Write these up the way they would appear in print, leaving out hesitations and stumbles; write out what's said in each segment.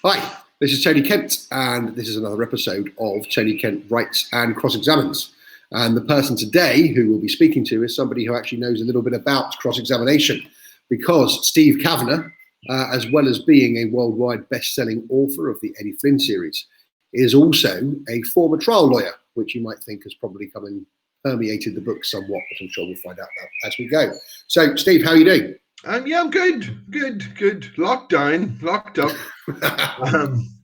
Hi, this is Tony Kent, and this is another episode of Tony Kent Writes and Cross-Examines. And the person today who we'll be speaking to is somebody who actually knows a little bit about cross-examination, because Steve Cavanagh, as well as being a worldwide best-selling author of the Eddie Flynn series, is also a former trial lawyer, which you might think has probably come and permeated the book somewhat, but I'm sure we'll find out about as we go. So, Steve, how are you doing? Yeah, I'm good. Locked up.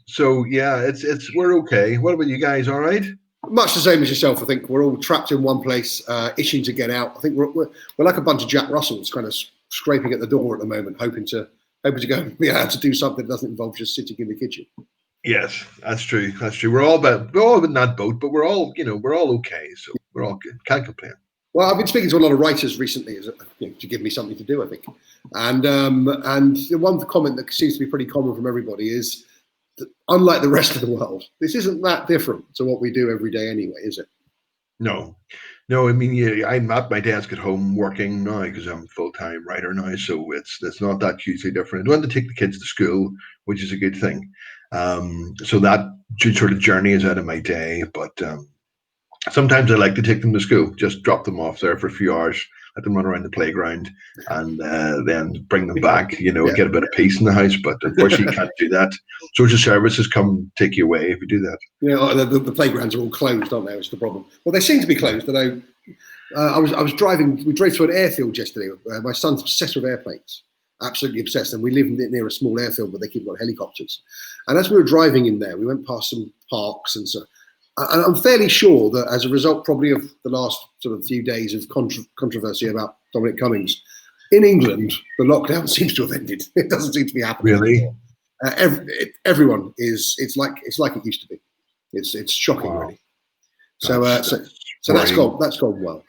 So yeah, we're okay. What about you guys? All right? Much the same as yourself. I think we're all trapped in one place, itching to get out. I think we're like a bunch of Jack Russells, kind of scraping at the door at the moment, hoping to go and be able to do something that doesn't involve just sitting in the kitchen. Yes, that's true. We're all in that boat, but we're all okay. So we're all good. Can't complain. Well, I've been speaking to a lot of writers recently, to give me something to do, I think. And the one comment that seems to be pretty common from everybody is that, unlike the rest of the world, this isn't that different to what we do every day anyway, is it? No. I mean, yeah, I'm at my desk at home working now because I'm a full-time writer now, so it's not that hugely different. I want to take the kids to school, which is a good thing. So that sort of journey is out of my day, but sometimes I like to take them to school, just drop them off there for a few hours, let them run around the playground, and then bring them back, get a bit of peace in the house. But unfortunately, you can't do that. Social services come take you away if you do that. Yeah, the playgrounds are all closed, aren't they? It's the problem. Well, they seem to be closed. Although I was driving, we drove through an airfield yesterday. My son's obsessed with airplanes, absolutely obsessed, and we live near a small airfield, but they keep got helicopters. And as we were driving in there, we went past some parks and so. And I'm fairly sure that as a result, probably of the last sort of few days of controversy about Dominic Cummings, in England, the lockdown seems to have ended. It doesn't seem to be happening anymore. Everyone is. It's like it used to be. It's shocking, wow. Really. So that's gone well.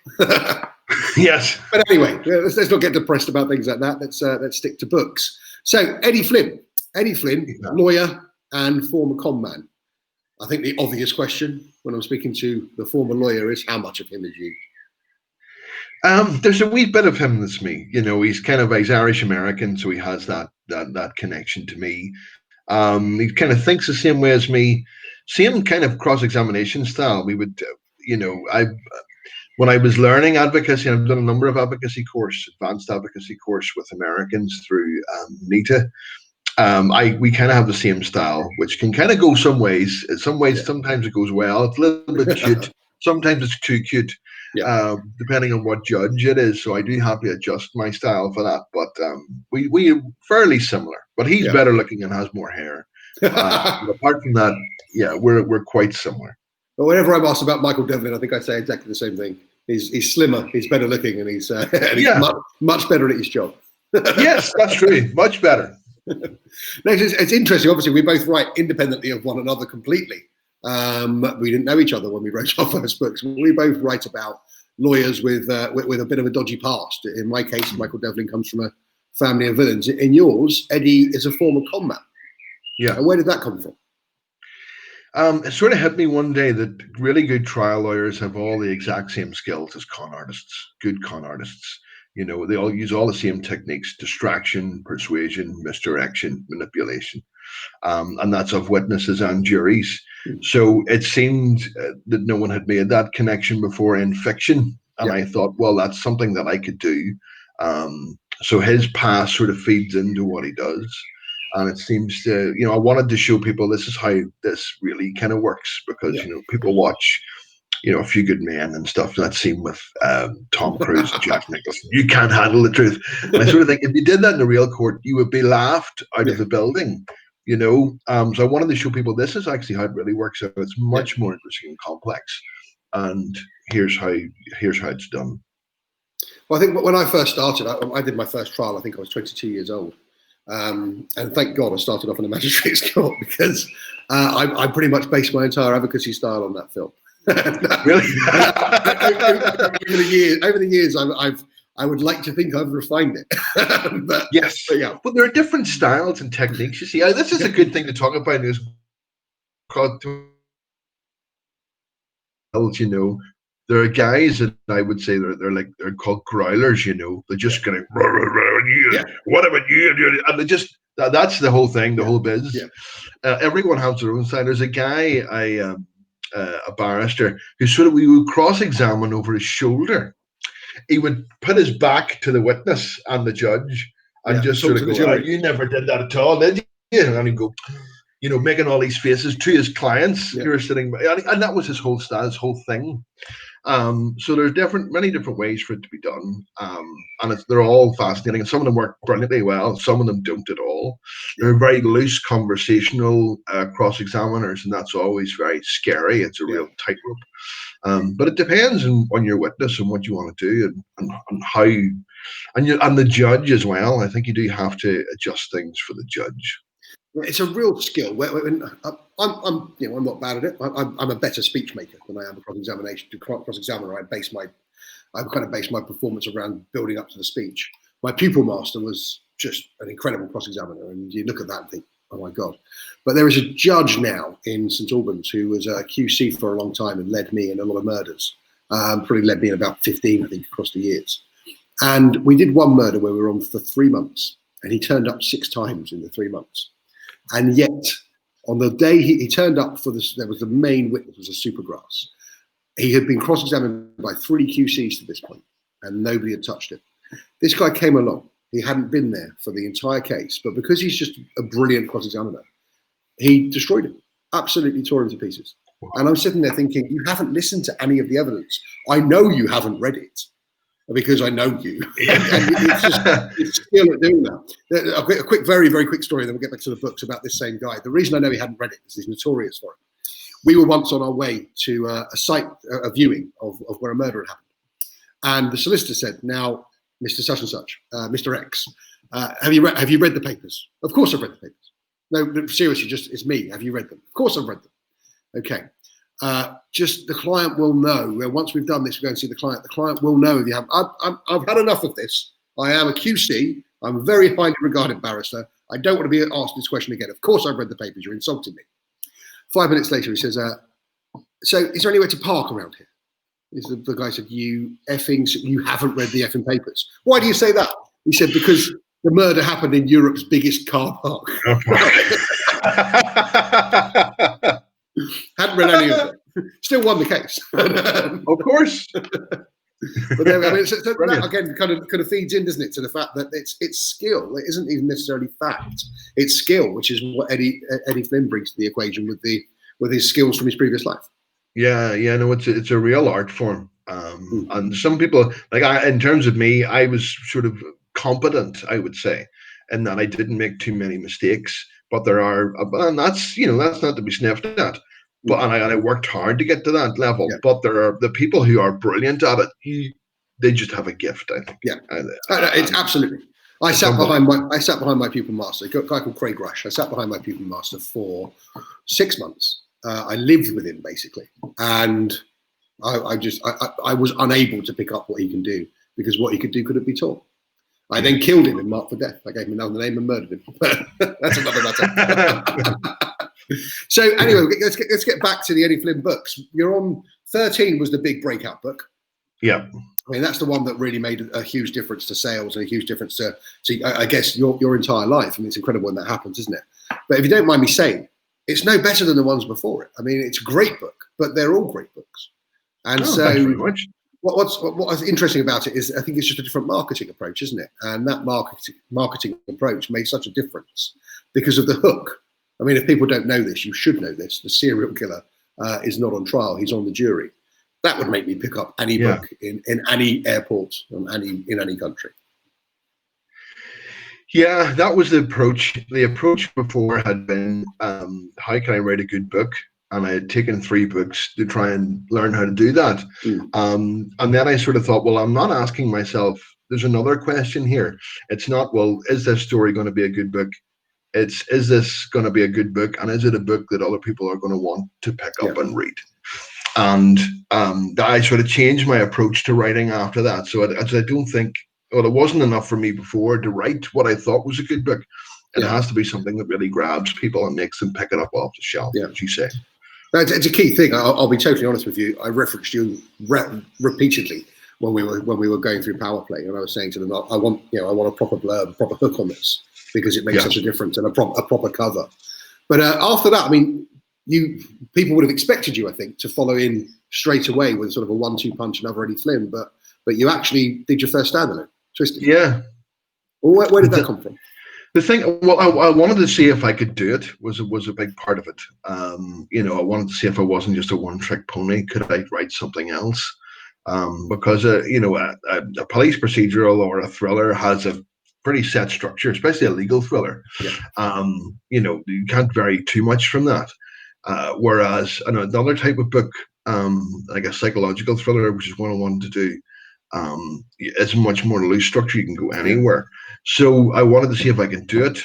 Yes. But anyway, let's not get depressed about things like that. Let's stick to books. So Eddie Flynn, yeah. Lawyer and former con man. I think the obvious question when I'm speaking to the former lawyer is, how much of him is you? There's a wee bit of him that's me. He's Irish American, so he has that connection to me. He kind of thinks the same way as me, same kind of cross-examination style. We would, when I was learning advocacy, I've done a number of advocacy advanced advocacy course with Americans through NETA. We kind of have the same style, which can kind of go some ways. Sometimes it goes well. It's a little bit cute. Sometimes it's too cute, depending on what judge it is. So I do have to adjust my style for that. But we are fairly similar. But he's better looking and has more hair. But apart from that, we're quite similar. But whenever I'm asked about Michael Devlin, I think I say exactly the same thing. He's slimmer, he's better looking, and he's much better at his job. Yes, that's true. Much better. No, it's interesting. Obviously, we both write independently of one another completely. We didn't know each other when we wrote our first books. We both write about lawyers with a bit of a dodgy past. In my case, Michael Devlin comes from a family of villains. In yours, Eddie is a former con man. Yeah. And where did that come from? It sort of hit me one day that really good trial lawyers have all the exact same skills as con artists, good con artists. They all use all the same techniques: distraction, persuasion, misdirection, manipulation. And that's of witnesses and juries. So it seemed that no one had made that connection before in fiction. And I thought, well, that's something that I could do. So his past sort of feeds into what he does. And it seems to, I wanted to show people this is how this really kind of works, because, people watch A Few Good Men and stuff, that scene with Tom Cruise and Jack Nicholson. You can't handle the truth. And I sort of think if you did that in a real court, you would be laughed out of the building, So I wanted to show people this is actually how it really works out. It's much more interesting and complex. And here's how it's done. Well, I think when I first started, I did my first trial. I think I was 22 years old. And thank God I started off in a magistrate's court, because I pretty much based my entire advocacy style on that film. Really? over the years, I would like to think I've refined it. but there are different styles and techniques. You see, this is a good thing to talk about. Is there are guys that I would say they're called growlers. They're just going, what about you? And they just That's the whole thing, the whole biz. Yeah. Everyone has their own side. There's a guy, a barrister, who sort of, we would cross-examine over his shoulder. He would put his back to the witness and the judge and Yeah. just Talk sort to of the go, jury. you never did that at all, did you? And he'd go, making all these faces to his clients who are sitting, and that was his whole style, his whole thing. So there's many different ways for it to be done, and they're all fascinating. And some of them work brilliantly well, some of them don't at all. They're very loose, conversational cross-examiners, and that's always very scary. It's a real tightrope. But it depends on your witness and what you want to do, and how, and the judge as well. I think you do have to adjust things for the judge. It's a real skill. I'm not bad at it. I'm a better speech maker than I am a cross-examiner. I kind of base my performance around building up to the speech. My pupil master was just an incredible cross-examiner, and you look at that and think, oh my God. But there is a judge now in St Albans who was a QC for a long time and led me in a lot of murders. Probably led me in about 15, I think, across the years. And we did one murder where we were on for 3 months, and he turned up 6 times in the 3 months. And yet, on the day he turned up for this, there was the main witness, was a supergrass. He had been cross-examined by 3 QCs to this point, and nobody had touched it. This guy came along. He hadn't been there for the entire case, but because he's just a brilliant cross-examiner, he destroyed him, absolutely tore him to pieces. And I'm sitting there thinking, you haven't listened to any of the evidence. I know you haven't read it, because I know you. And it's skill at doing that. A quick, very, very quick story, then we'll get back to the books about this same guy. The reason I know he hadn't read it is he's notorious for it. We were once on our way to a viewing of where a murder had happened. And the solicitor said, now, Mr. Such and Such, Mr. X, have you read the papers? Of course I've read the papers. No, seriously, it's me. Have you read them? Of course I've read them. Okay. Just the client will know. Once we've done this, we go and see the client. The client will know if you have. I've had enough of this. I am a QC. I'm a very highly regarded barrister. I don't want to be asked this question again. Of course, I've read the papers. You're insulting me. 5 minutes later, he says, "So, is there anywhere to park around here?" The guy said, "You haven't read the effing papers. Why do you say that?" He said, "Because the murder happened in Europe's biggest car park." Hadn't read any of it. Still won the case. Of course. But then, so that again kind of feeds in, doesn't it, to the fact that it's skill. It isn't even necessarily fact. It's skill, which is what Eddie Flynn brings to the equation with his skills from his previous life. Yeah, no, it's a real art form. And some people, in terms of me, I was sort of competent, I would say, in that I didn't make too many mistakes. But there are, and that's not to be sniffed at. But and I worked hard to get to that level. Yeah. But there are the people who are brilliant at it. They just have a gift, I think. Yeah, it's absolutely. I sat behind my pupil master, a guy called Craig Rush. I sat behind my pupil master for 6 months. I lived with him basically, and I was unable to pick up what he can do, because what he could do couldn't be taught. I then killed him and marked for death. I gave him another name and murdered him. That's another matter. So anyway, let's get back to the Eddie Flynn books. You're on 13 was the big breakout book. Yeah. I mean, that's the one that really made a huge difference to sales and a huge difference to I guess, your entire life. I mean, it's incredible when that happens, isn't it? But if you don't mind me saying, it's no better than the ones before it. I mean, it's a great book, but they're all great books. And so thanks very much. What's interesting about it is I think it's just a different marketing approach, isn't it? And that marketing approach made such a difference because of the hook. I mean, if people don't know this, you should know this. The serial killer is not on trial. He's on the jury. That would make me pick up any book in any airport in any country. Yeah, that was the approach. The approach before had been, how can I write a good book? And I had taken 3 books to try and learn how to do that. And then I sort of thought, well, I'm not asking myself, there's another question here. It's not, well, is this story going to be a good book? It's, is this going to be a good book? And is it a book that other people are going to want to pick up and read? And I sort of changed my approach to writing after that. So I don't think, well, it wasn't enough for me before to write what I thought was a good book. It has to be something that really grabs people and makes them pick it up off the shelf, as you say. It's a key thing. I'll be totally honest with you. I referenced you repeatedly when we were going through Power Play, and I was saying to them, I want a proper blurb, proper hook on this. because it makes such a difference, and a proper cover. But after that, I mean, people would have expected you, I think, to follow in straight away with sort of a 1-2 punch, another Eddie Flynn, but you actually did your first standalone, Twisted. Yeah. Well, where did that come from? The thing, well, I wanted to see if I could do it. Was a big part of it. You know, I wanted to see if I wasn't just a one-trick pony. Could I write something else? Because you know, a police procedural or a thriller has a pretty set structure, especially a legal thriller. Yeah. You know, you can't vary too much from that. Whereas another type of book, like a psychological thriller, which is what I wanted to do, it's much more loose structure. You can go anywhere. So I wanted to see if I could do it.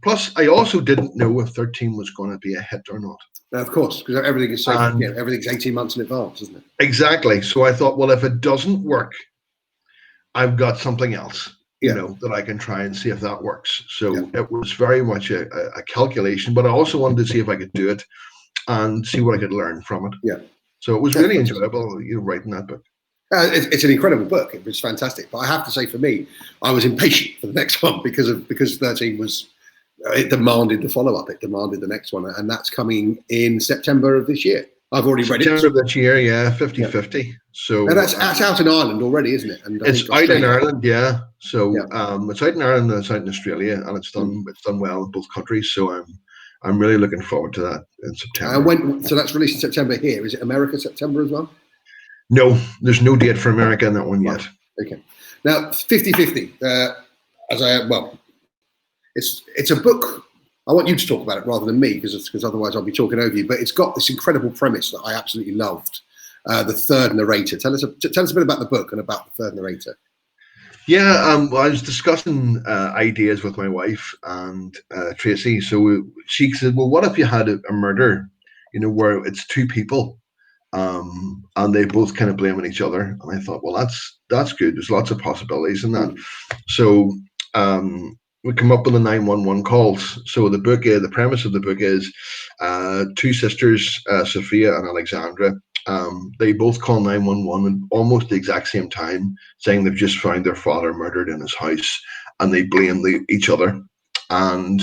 Plus, I also didn't know if 13 was going to be a hit or not. Now, of course, because everything is everything's 18 months in advance, isn't it? Exactly. So I thought, well, if it doesn't work, I've got something else, you know, that I can try and see if that works. So it was very much a calculation, but I also wanted to see if I could do it and see what I could learn from it. Yeah. So it was really enjoyable, writing that book. It's an incredible book. It was fantastic. But I have to say, for me, I was impatient for the next one because 13 was, it demanded the follow-up. It demanded the next one. And that's coming in September of this year. I've already read it. September of this year, 50-50. So now that's out in Ireland already, isn't it? And it's out in Ireland, So it's out in Ireland and it's out in Australia, and it's done well in both countries. So I'm really looking forward to that in September. So that's released in September here. Is it America September as well? No, there's no date for America in that one yet. Okay. Now, 50-50. It's a book. I want you to talk about it rather than me, because otherwise I'll be talking over you. But it's got this incredible premise that I absolutely loved. The third narrator. Tell us a bit about the book and about the third narrator. Yeah, well, I was discussing ideas with my wife and Tracy. So she said, "Well, what if you had a murder, where it's two people, and they both kind of blaming each other?" And I thought, well, that's good. There's lots of possibilities in that. So we come up with the 911 calls. So the premise of the book is two sisters, Sophia and Alexandra. They both call 911 at almost the exact same time, saying they've just found their father murdered in his house, and they blame each other. And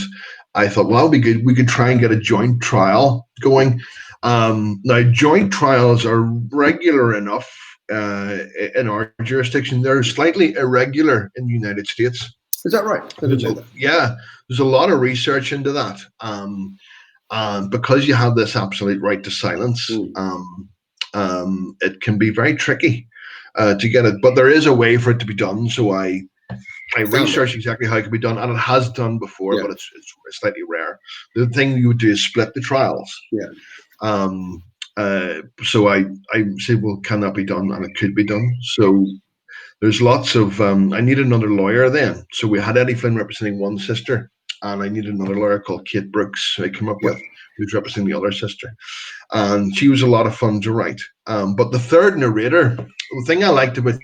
I thought, well, that would be good. We could try and get a joint trial going. Now, joint trials are regular enough in our jurisdiction. They're slightly irregular in the United States. Is that right? I didn't know that. Yeah, there's a lot of research into that. Because you have this absolute right to silence, it can be very tricky to get it. But there is a way for it to be done. So I researched exactly how it can be done, and it has done before, but it's slightly rare. The thing you would do is split the trials. So I said, well, can that be done? And it could be done. So there's lots of, I need another lawyer then. So we had Eddie Flynn representing one sister, and I needed another lawyer called Kate Brooks, who I came up with, who's representing the other sister. And she was a lot of fun to write. But the third narrator, the thing I liked about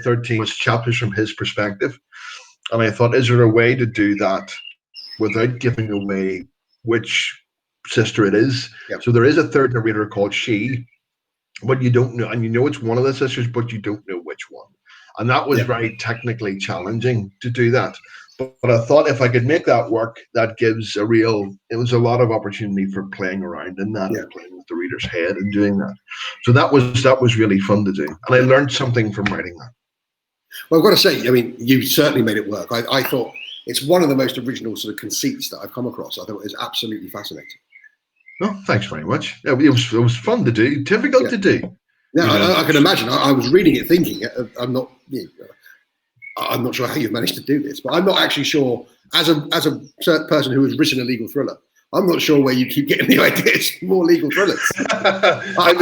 13 was chapters from his perspective. And I thought, is there a way to do that without giving away which sister it is? So there is a third narrator called She, but you don't know, and it's one of the sisters, but you don't know which one. And that was very technically challenging to do that. But I thought if I could make that work, that gives it was a lot of opportunity for playing around in that, and playing with the reader's head and doing that. So that was really fun to do. And I learned something from writing that. Well, I've got to say, I mean, you certainly made it work. I thought it's one of the most original sort of conceits that I've come across. I thought it was absolutely fascinating. Oh, thanks very much. It was fun to do, difficult to do. Yeah, I can imagine. I was reading it thinking, I'm not sure how you've managed to do this, but I'm not actually sure, as a certain person who has written a legal thriller, I'm not sure where you keep getting the ideas for more legal thrillers. I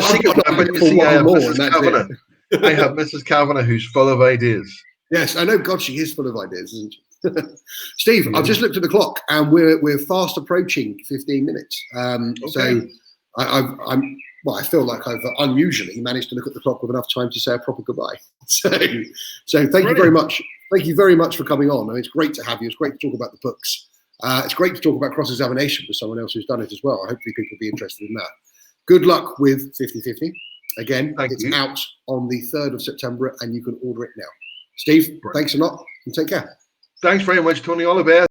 have Mrs. Kavanagh, who's full of ideas. Yes, I know. God, she is full of ideas, isn't she? Steve, I've just looked at the clock, and we're fast approaching 15 minutes. So I feel like I've unusually managed to look at the clock with enough time to say a proper goodbye. So thank you very much. Thank you very much for coming on. I mean, it's great to have you. It's great to talk about the books. It's great to talk about cross-examination with someone else who's done it as well. Hopefully people will be interested in that. Good luck with 50-50. Again, it's out on the 3rd of September, and you can order it now. Steve, thanks a lot and take care. Thanks very much, Tony. All the best.